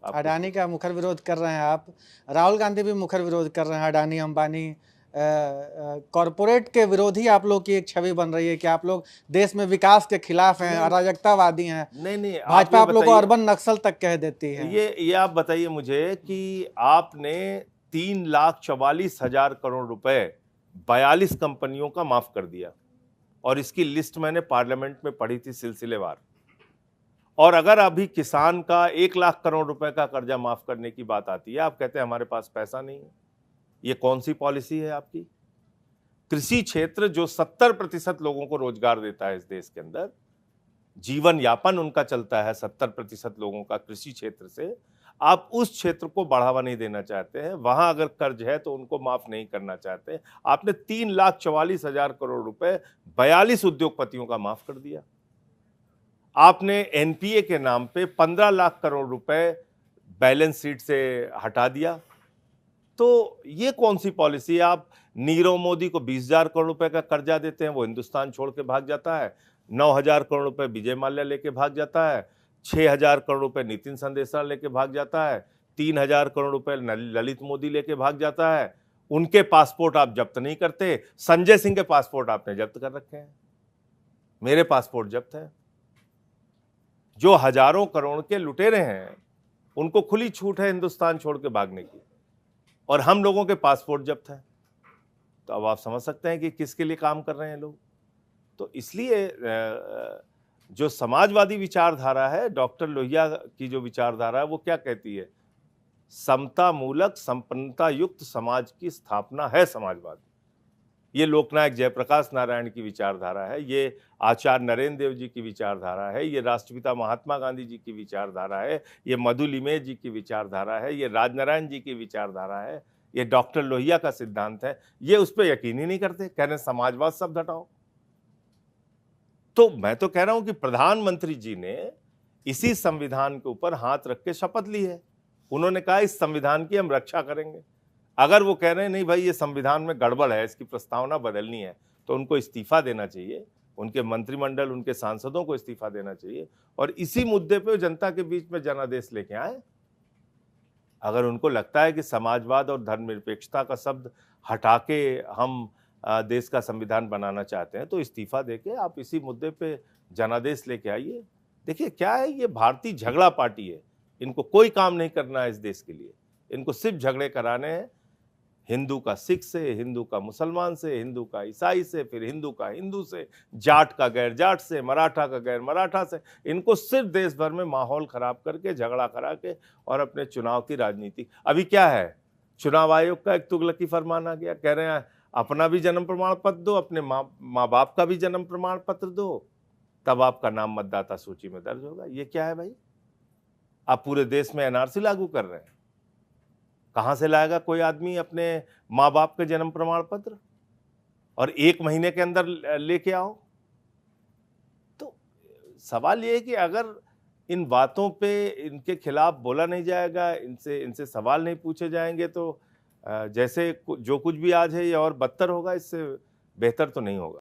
आप अडानी का मुखर विरोध कर रहे हैं आप। राहुल गांधी भी मुखर विरोध कर रहे हैं। अडानी अंबानी कॉरपोरेट के विरोधी आप लोग की एक छवि बन रही है कि आप लोग देश में विकास के खिलाफ हैं, अराजकतावादी हैं। नहीं नहीं, आप भाजपा ये आप लोग को बताइए, अर्बन नक्सल तक कह देती है। ये आप बताइए मुझे कि आपने 3,44,000 करोड़ रुपए 42 कंपनियों का माफ कर दिया, और इसकी लिस्ट मैंने पार्लियामेंट में पढ़ी थी सिलसिलेवार। और अगर अभी किसान का 1,00,000 करोड़ रुपए का कर्जा माफ करने की बात आती है, आप कहते हैं हमारे पास पैसा नहीं है। ये कौन सी पॉलिसी है आपकी? कृषि क्षेत्र जो 70% लोगों को रोजगार देता है इस देश के अंदर, जीवन यापन उनका चलता है 70% लोगों का कृषि क्षेत्र से, आप उस क्षेत्र को बढ़ावा नहीं देना चाहते हैं। वहां अगर कर्ज है तो उनको माफ नहीं करना चाहते। आपने 3,44,000 करोड़ रुपए 42 उद्योगपतियों का माफ कर दिया। आपने एनपीए के नाम पे 15 लाख करोड़ रुपए बैलेंस शीट से हटा दिया। तो ये कौन सी पॉलिसी है? आप नीरव मोदी को 20,000 करोड़ रुपए का कर्जा देते हैं, वो हिंदुस्तान छोड़ के भाग जाता है। 9,000 करोड़ रुपए विजय माल्या लेके भाग जाता है। 6,000 करोड़ रुपए नितिन संदेशा लेके भाग जाता है। 3,000 करोड़ रुपए ललित मोदी लेके भाग जाता है। उनके पासपोर्ट आप जब्त नहीं करते। संजय सिंह के पासपोर्ट आपने जब्त कर रखे हैं, मेरे पासपोर्ट जब्त है। जो हजारों करोड़ के लुटेरे हैं उनको खुली छूट है हिंदुस्तान छोड़ के भागने की, और हम लोगों के पासपोर्ट जब्त है। तो अब आप समझ सकते हैं कि किसके लिए काम कर रहे हैं लोग। तो इसलिए जो समाजवादी विचारधारा है, डॉक्टर लोहिया की जो विचारधारा है, वो क्या कहती है? समता मूलक संपन्नता युक्त समाज की स्थापना है समाजवाद। ये लोकनायक जयप्रकाश नारायण की विचारधारा है, ये आचार्य नरेंद्र देव जी की विचारधारा है, ये राष्ट्रपिता महात्मा गांधी जी की विचारधारा है, ये मधुलिमे जी की विचारधारा है, ये राजनारायण जी की विचारधारा है, ये डॉक्टर लोहिया का सिद्धांत है। ये उस पर यकीन ही नहीं करते, कह रहे समाजवाद शब्द हटाओ। तो मैं तो कह रहा हूं कि प्रधानमंत्री जी ने इसी संविधान के ऊपर हाथ रख के शपथ ली है। उन्होंने कहा इस संविधान की हम रक्षा करेंगे। अगर वो कह रहे हैं नहीं भाई ये संविधान में गड़बड़ है, इसकी प्रस्तावना बदलनी है, तो उनको इस्तीफा देना चाहिए, उनके मंत्रिमंडल, उनके सांसदों को इस्तीफा देना चाहिए, और इसी मुद्दे पे जनता के बीच में जनादेश लेके आए। अगर उनको लगता है कि समाजवाद और धर्मनिरपेक्षता का शब्द हटा के हम देश का संविधान बनाना चाहते हैं, तो इस्तीफा देके आप इसी मुद्दे पे जनादेश लेके आइए। देखिए क्या है, ये भारतीय झगड़ा पार्टी है, इनको कोई काम नहीं करना है इस देश के लिए, इनको सिर्फ झगड़े कराने हैं। हिंदू का सिख से, हिंदू का मुसलमान से, हिंदू का ईसाई से, फिर हिंदू का हिंदू से, जाट का गैर जाट से, मराठा का गैर मराठा से। इनको सिर्फ देश भर में माहौल खराब करके, झगड़ा करा के, और अपने चुनाव की राजनीति। अभी क्या है, चुनाव आयोग का एक तुगलकी फरमान आ गया, कह रहे हैं अपना भी जन्म प्रमाण पत्र दो, अपने माँ बाप का भी जन्म प्रमाण पत्र दो, तब आपका नाम मतदाता सूची में दर्ज होगा। ये क्या है भाई? आप पूरे देश में एनआरसी लागू कर रहे हैं। कहां से लाएगा कोई आदमी अपने माँ बाप के जन्म प्रमाण पत्र, और 1 महीने के अंदर लेके आओ? तो सवाल ये है कि अगर इन बातों पे इनके खिलाफ बोला नहीं जाएगा, इनसे सवाल नहीं पूछे जाएंगे, तो जैसे जो कुछ भी आज है ये और बदतर होगा, इससे बेहतर तो नहीं होगा।